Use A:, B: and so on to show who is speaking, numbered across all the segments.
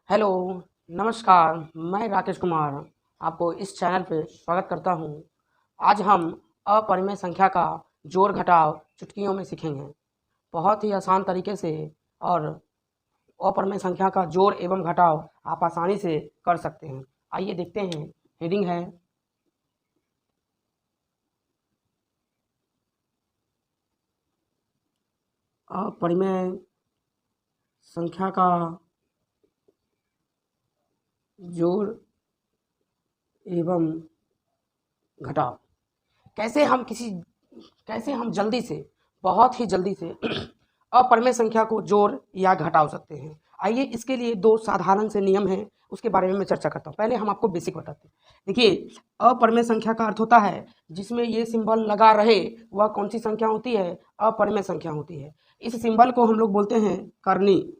A: Hello, नमस्कार। मैं राकेश कुमार आपको इस चैनल पे स्वागत करता हूँ। आज हम अपरिमेय संख्या का जोड़ घटाव चुटकियों में सीखेंगे। बहुत ही आसान तरीके से और अपरिमेय संख्या का जोड़ एवं घटाव आप आसानी से कर सकते हैं। आइए देखते हैं। हेडिंग है अपरिमेय संख्या का जोड़ एवं घटाव। कैसे हम जल्दी से, बहुत ही जल्दी से अपरिमेय संख्या को जोड़ या घटा सकते हैं। आइए इसके लिए दो साधारण से नियम हैं, उसके बारे में मैं चर्चा करता हूँ। पहले हम आपको बेसिक बताते हैं। देखिए, अपरिमेय संख्या का अर्थ होता है जिसमें ये सिंबल लगा रहे, वह कौन सी संख्या होती है? अपरिमेय संख्या होती है। इस सिंबल को हम लोग बोलते हैं करनी,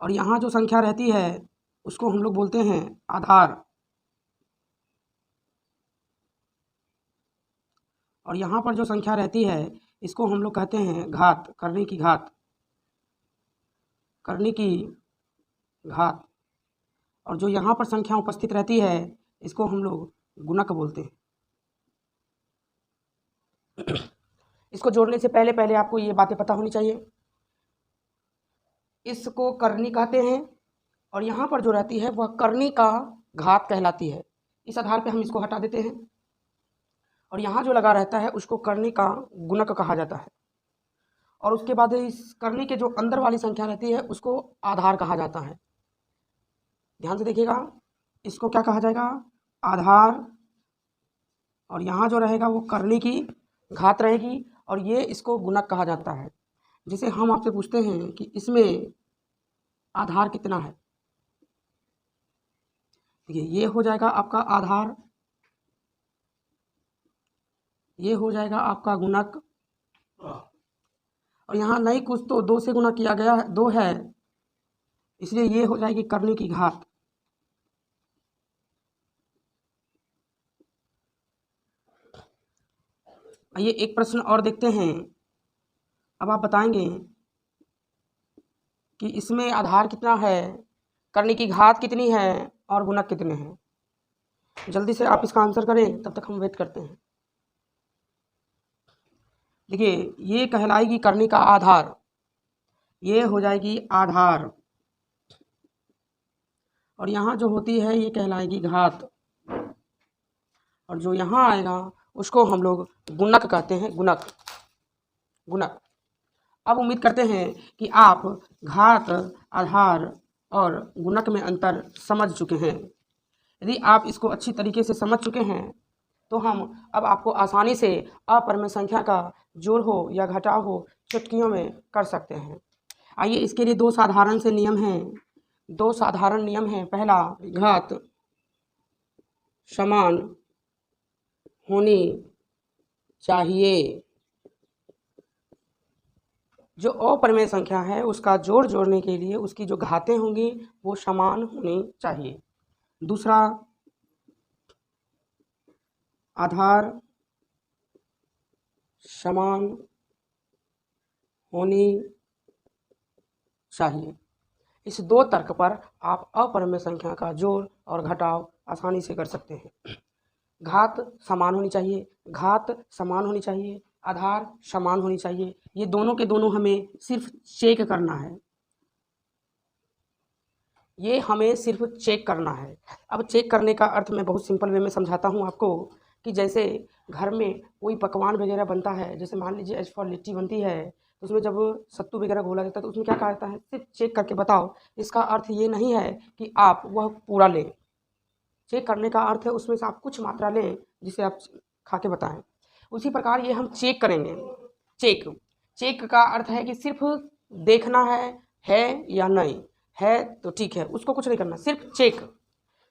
A: और यहाँ जो संख्या रहती है उसको हम लोग बोलते हैं आधार, और यहाँ पर जो संख्या रहती है इसको हम लोग कहते हैं घात, करने की घात, करने की घात। और जो यहाँ पर संख्या उपस्थित रहती है इसको हम लोग गुणक बोलते हैं। इसको जोड़ने से पहले पहले आपको ये बातें पता होनी चाहिए। इसको करनी कहते हैं, और यहाँ पर जो रहती है वह करनी का घात कहलाती है। इस आधार पे हम इसको हटा देते हैं, और यहाँ जो लगा रहता है उसको करनी का गुणक कहा जाता है। और उसके बाद इस करनी के जो अंदर वाली संख्या रहती है उसको आधार कहा जाता है। ध्यान से देखिएगा, इसको क्या कहा जाएगा? आधार। और यहाँ जो रहेगा वो करनी की घात रहेगी, और ये इसको गुणक कहा जाता है। जिसे हम आपसे पूछते हैं कि इसमें आधार कितना है। देखिए, ये हो जाएगा आपका आधार, ये हो जाएगा आपका गुणक, और यहाँ नहीं कुछ तो दो से गुणा किया गया है, दो है, इसलिए ये हो जाएगी करनी की घात। आइए एक प्रश्न और देखते हैं। अब आप बताएंगे कि इसमें आधार कितना है, करने की घात कितनी है और गुणक कितने हैं। जल्दी से आप इसका आंसर करें, तब तक हम वेट करते हैं। देखिए, ये कहलाएगी करने का आधार, ये हो जाएगी आधार, और यहाँ जो होती है ये कहलाएगी घात, और जो यहाँ आएगा उसको हम लोग गुणक कहते हैं, गुणक, गुणक। अब उम्मीद करते हैं कि आप घात, आधार और गुणक में अंतर समझ चुके हैं। यदि आप इसको अच्छी तरीके से समझ चुके हैं तो हम अब आपको आसानी से अपरिमेय संख्या का जोड़ हो या घटाव हो चुटकियों में कर सकते हैं। आइए इसके लिए दो साधारण से नियम हैं, दो साधारण नियम हैं। पहला, घात समान होनी चाहिए। जो अपरिमेय संख्या है उसका जोड़ जोड़ने के लिए उसकी जो घातें होंगी वो समान होनी चाहिए। दूसरा, आधार समान होनी चाहिए। इस दो तर्क पर आप अपरिमेय संख्या का जोड़ और घटाव आसानी से कर सकते हैं। घात समान होनी चाहिए, घात समान होनी चाहिए, आधार समान होनी चाहिए। ये दोनों के दोनों हमें सिर्फ चेक करना है, ये हमें सिर्फ चेक करना है। अब चेक करने का अर्थ मैं बहुत सिंपल वे में समझाता हूँ आपको, कि जैसे घर में कोई पकवान वगैरह बनता है, जैसे मान लीजिए एज फॉर लिट्टी बनती है, तो उसमें जब सत्तू वगैरह घोला जाता है तो उसमें क्या कहा जाता है? सिर्फ चेक करके बताओ। इसका अर्थ ये नहीं है कि आप वह पूरा लें। चेक करने का अर्थ है उसमें से आप कुछ मात्रा लें जिसे आप खा के बताएं। उसी प्रकार ये हम चेक करेंगे। चेक, चेक का अर्थ है कि सिर्फ देखना है या नहीं है तो ठीक है, उसको कुछ नहीं करना, सिर्फ चेक।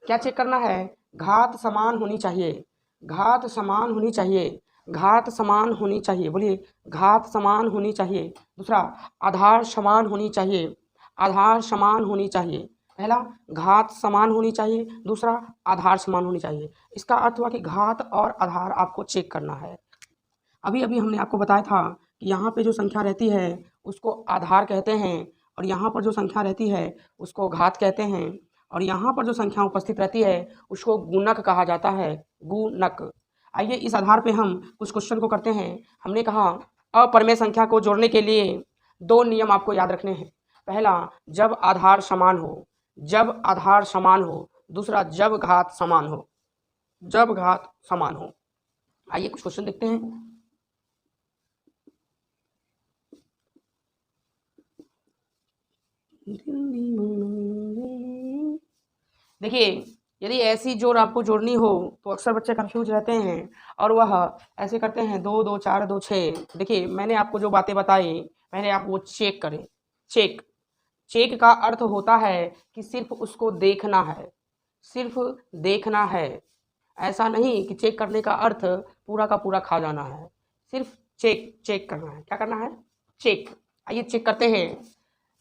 A: क्या चेक करना है? घात समान होनी चाहिए, घात समान होनी चाहिए, घात समान होनी चाहिए। बोलिए, घात समान होनी चाहिए। दूसरा, आधार समान होनी चाहिए, आधार समान होनी चाहिए। पहला, घात समान होनी चाहिए, दूसरा, आधार समान होनी चाहिए। इसका अर्थ हुआ कि घात और आधार आपको चेक करना है। अभी अभी हमने आपको बताया था कि यहाँ पे जो संख्या रहती है उसको आधार कहते हैं, और यहाँ पर जो संख्या रहती है उसको घात कहते हैं, और यहाँ पर जो संख्या उपस्थित रहती है उसको गुणक कहा जाता है, गुणक। आइए इस आधार पे हम कुछ क्वेश्चन को करते हैं। हमने कहा अपरिमेय संख्या को जोड़ने के लिए 2 नियम आपको याद रखने हैं। पहला, जब आधार समान हो, जब आधार समान हो। दूसरा, जब घात समान हो, जब घात समान हो। आइए कुछ क्वेश्चन देखते हैं। देखिए, यदि ऐसी जोड़ आपको जोड़नी हो तो अक्सर बच्चे कंफ्यूज रहते हैं और वह ऐसे करते हैं 2 2 4 2 6। देखिए, मैंने आपको जो बातें बताई मैंने आप वो चेक करें। चेक, चेक का अर्थ होता है कि सिर्फ उसको देखना है, सिर्फ देखना है। ऐसा नहीं कि चेक करने का अर्थ पूरा का पूरा खा जाना है। सिर्फ चेक, चेक करना है। क्या करना है? चेक। आइए चेक करते हैं।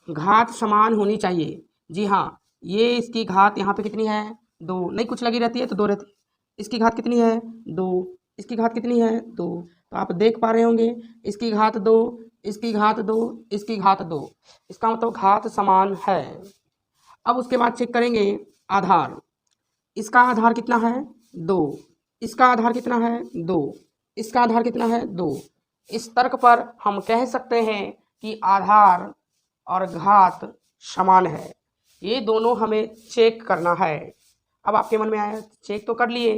A: घात समान होनी चाहिए। जी हाँ, ये इसकी घात यहाँ पे कितनी है? 2। नहीं कुछ लगी रहती है तो 2 रहती है। इसकी घात कितनी है? 2। इसकी घात कितनी है? 2। तो आप देख पा रहे होंगे इसकी घात 2, इसकी घात 2, इसकी घात 2। इसका मतलब घात समान है। अब उसके बाद चेक करेंगे आधार। इसका आधार कितना है? 2। इसका आधार कितना है? 2। इसका आधार कितना है? 2। इस तर्क पर हम कह सकते हैं कि आधार और घात समान है। ये दोनों हमें चेक करना है। अब आपके मन में आया, चेक तो कर लिए,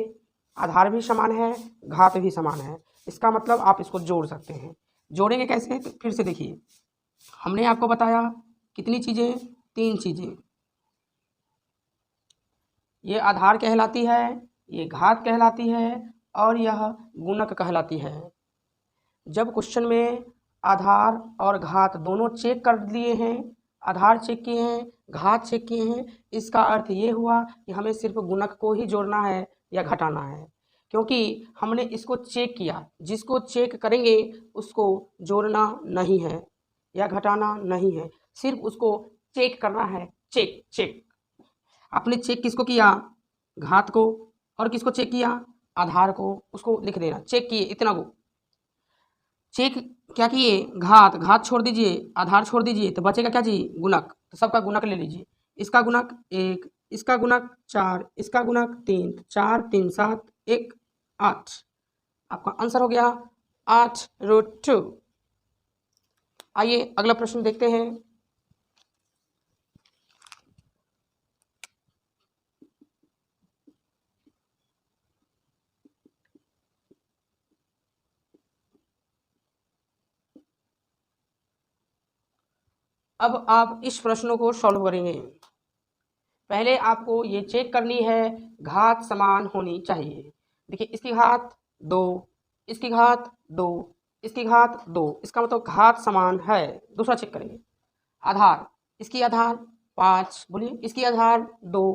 A: आधार भी समान है, घात भी समान है, इसका मतलब आप इसको जोड़ सकते हैं। जोड़ेंगे कैसे? तो फिर से देखिए, हमने आपको बताया कितनी चीज़ें? 3 चीज़ें। ये आधार कहलाती है, ये घात कहलाती है और यह गुणक कहलाती है। जब क्वेश्चन में आधार और घात दोनों चेक कर लिए हैं, आधार चेक किए हैं, घात चेक किए हैं, इसका अर्थ ये हुआ कि हमें सिर्फ गुणक को ही जोड़ना है या घटाना है, क्योंकि हमने इसको चेक किया। जिसको चेक करेंगे उसको जोड़ना नहीं है या घटाना नहीं है, सिर्फ उसको चेक करना है। Check, check. आपने चेक किसको किया? घात को। और किसको चेक किया? आधार को। उसको लिख देना, चेक किए इतना को। चेक क्या किए? घात, घात छोड़ दीजिए, आधार छोड़ दीजिए, तो बचेगा क्या जी? गुणक। तो सबका गुणक ले लीजिए। इसका गुणक 1, इसका गुणक 4, इसका गुणक 3, 4 3 7 1 8। आपका आंसर हो गया 8√2। आइए अगला प्रश्न देखते हैं। अब आप इस प्रश्न को सॉल्व करेंगे। पहले आपको ये चेक करनी है घात समान होनी चाहिए। देखिए, इसकी घात 2, इसकी घात 2, इसकी घात 2, इसका मतलब घात समान है। दूसरा चेक करेंगे आधार। इसकी आधार 5, बोलिए, इसकी आधार 2,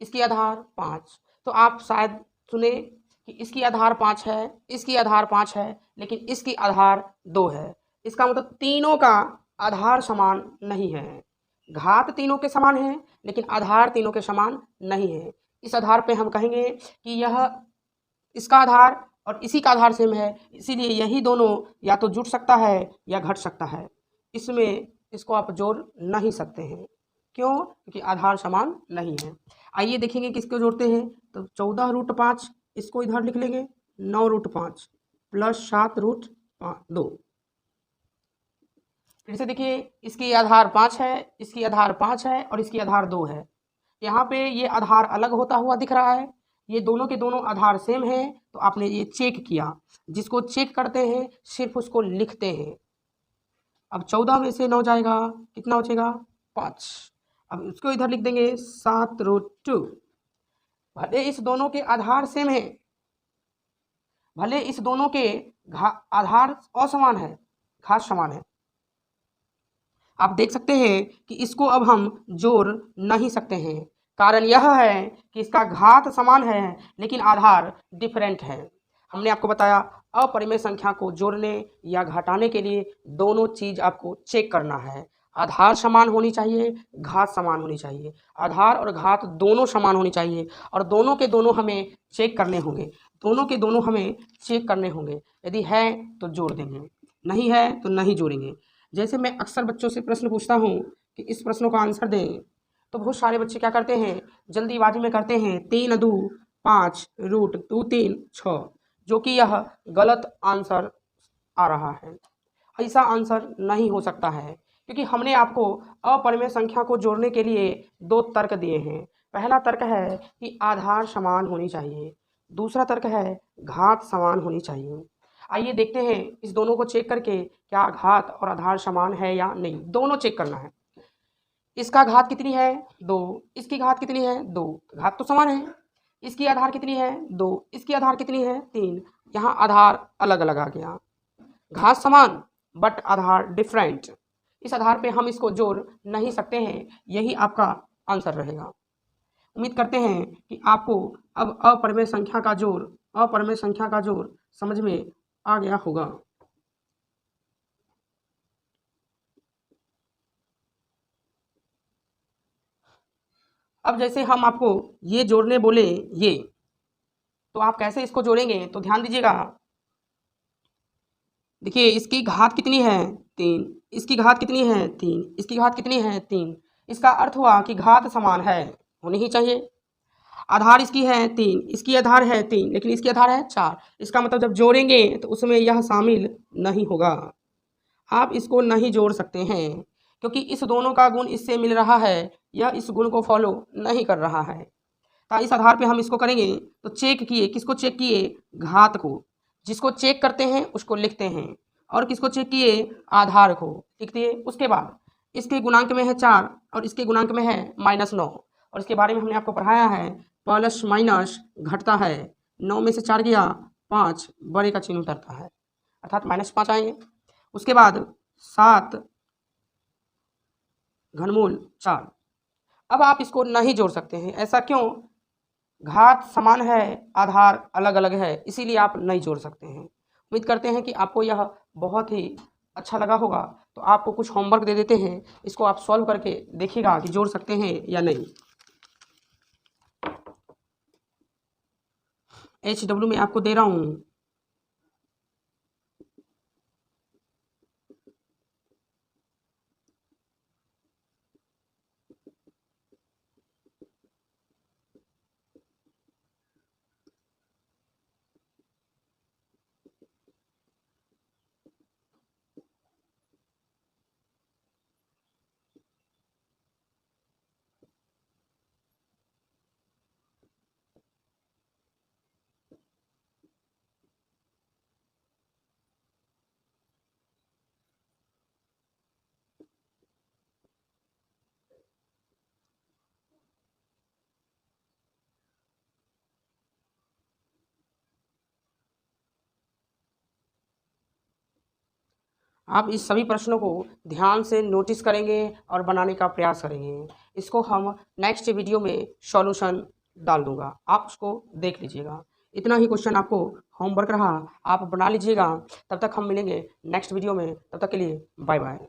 A: इसकी आधार 5। तो आप शायद सुने कि इसकी आधार 5 है, इसकी आधार 5 है, लेकिन इसकी आधार 2 है। इसका मतलब तीनों का आधार समान नहीं है। घात तीनों के समान है लेकिन आधार तीनों के समान नहीं है। इस आधार पे हम कहेंगे कि यह इसका आधार और इसी का आधार सेम है, इसीलिए यही दोनों या तो जुड़ सकता है या घट सकता है। इसमें इसको आप जोड़ नहीं सकते हैं। क्यों? क्योंकि आधार समान नहीं है। आइए देखेंगे किसको जोड़ते हैं। तो 14√5 इसको इधर लिख लेंगे, 9√5 प्लस 7√2। फिर से देखिए, इसकी आधार 5 है, इसकी आधार 5 है और इसकी आधार 2 है। यहाँ पे ये आधार अलग होता हुआ दिख रहा है, ये दोनों के दोनों आधार सेम हैं, तो आपने ये चेक किया। जिसको चेक करते हैं सिर्फ उसको लिखते हैं। अब 14 में से 9 जाएगा, कितना बचेगा? 5। अब उसको इधर लिख देंगे 7√2। भले इस दोनों के आधार सेम है, भले इस दोनों के आधार असमान है, घात समान है। आप देख सकते हैं कि इसको अब हम जोड़ नहीं सकते हैं। कारण यह है कि इसका घात समान है लेकिन आधार डिफरेंट है। हमने आपको बताया अपरिमेय संख्या को जोड़ने या घटाने के लिए दोनों चीज़ आपको चेक करना है। आधार समान होनी चाहिए, घात समान होनी चाहिए। आधार और घात दोनों समान होनी चाहिए और दोनों के दोनों हमें चेक करने होंगे। दोनों के दोनों हमें चेक करने होंगे। यदि है तो जोड़ देंगे, नहीं है तो नहीं जोड़ेंगे। जैसे मैं अक्सर बच्चों से प्रश्न पूछता हूँ कि इस प्रश्नों का आंसर दें, तो बहुत सारे बच्चे क्या करते हैं, जल्दीबाजी में करते हैं 3 2 5 रूट 2 3 6, जो कि यह गलत आंसर आ रहा है। ऐसा आंसर नहीं हो सकता है, क्योंकि हमने आपको अपरिमेय संख्या को जोड़ने के लिए 2 तर्क दिए हैं। पहला तर्क है कि आधार समान होनी चाहिए, दूसरा तर्क है घात समान होनी चाहिए। आइए देखते हैं इस दोनों को चेक करके क्या घात और आधार समान है या नहीं, दोनों चेक करना है। इसका घात कितनी है 2, इसकी घात कितनी है 2, घात तो समान है। इसकी आधार कितनी है 2, इसकी आधार कितनी है 3, यहाँ आधार अलग अलग आ गया। घात समान बट आधार डिफरेंट, इस आधार पे हम इसको जोड़ नहीं सकते हैं, यही आपका आंसर रहेगा। उम्मीद करते हैं कि आपको अब अपरिमेय संख्या का जोड़ समझ में आ गया होगा। अब जैसे हम आपको ये जोड़ने बोले ये, तो आप कैसे इसको जोड़ेंगे, तो ध्यान दीजिएगा। देखिए इसकी घात कितनी है 3, इसकी घात कितनी है 3, इसकी घात कितनी है 3, इसका अर्थ हुआ कि घात समान है, होनी ही चाहिए। आधार इसकी है 3, इसकी आधार है 3, लेकिन इसकी आधार है 4, इसका मतलब जब जोड़ेंगे तो उसमें यह शामिल नहीं होगा। आप इसको नहीं जोड़ सकते हैं, क्योंकि इस दोनों का गुण इससे मिल रहा है, यह इस गुण को फॉलो नहीं कर रहा है। तो इस आधार पे हम इसको करेंगे, तो चेक किए, किसको चेक किए, घात को। जिसको चेक करते हैं उसको लिखते हैं, और किसको चेक किए, आधार को लिख दिए। उसके बाद इसके गुणांक में है 4 और इसके गुणांक में है -9, और इसके बारे में हमने आपको पढ़ाया है, प्लस माइनस घटता है, 9 में से 4 गया 5, बड़े का चिन्ह उतरता है, अर्थात -5 आएंगे। उसके बाद 7 घनमूल 4। अब आप इसको नहीं जोड़ सकते हैं, ऐसा क्यों, घात समान है, आधार अलग अलग है, इसीलिए आप नहीं जोड़ सकते हैं। उम्मीद करते हैं कि आपको यह बहुत ही अच्छा लगा होगा। तो आपको कुछ होमवर्क दे देते हैं, इसको आप सॉल्व करके देखिएगा कि जोड़ सकते हैं या नहीं। HW में आपको दे रहा हूँ, आप इस सभी प्रश्नों को ध्यान से नोटिस करेंगे और बनाने का प्रयास करेंगे। इसको हम नेक्स्ट वीडियो में सॉल्यूशन डाल दूंगा, आप उसको देख लीजिएगा। इतना ही क्वेश्चन आपको होमवर्क रहा, आप बना लीजिएगा। तब तक हम मिलेंगे नेक्स्ट वीडियो में, तब तक के लिए बाय बाय।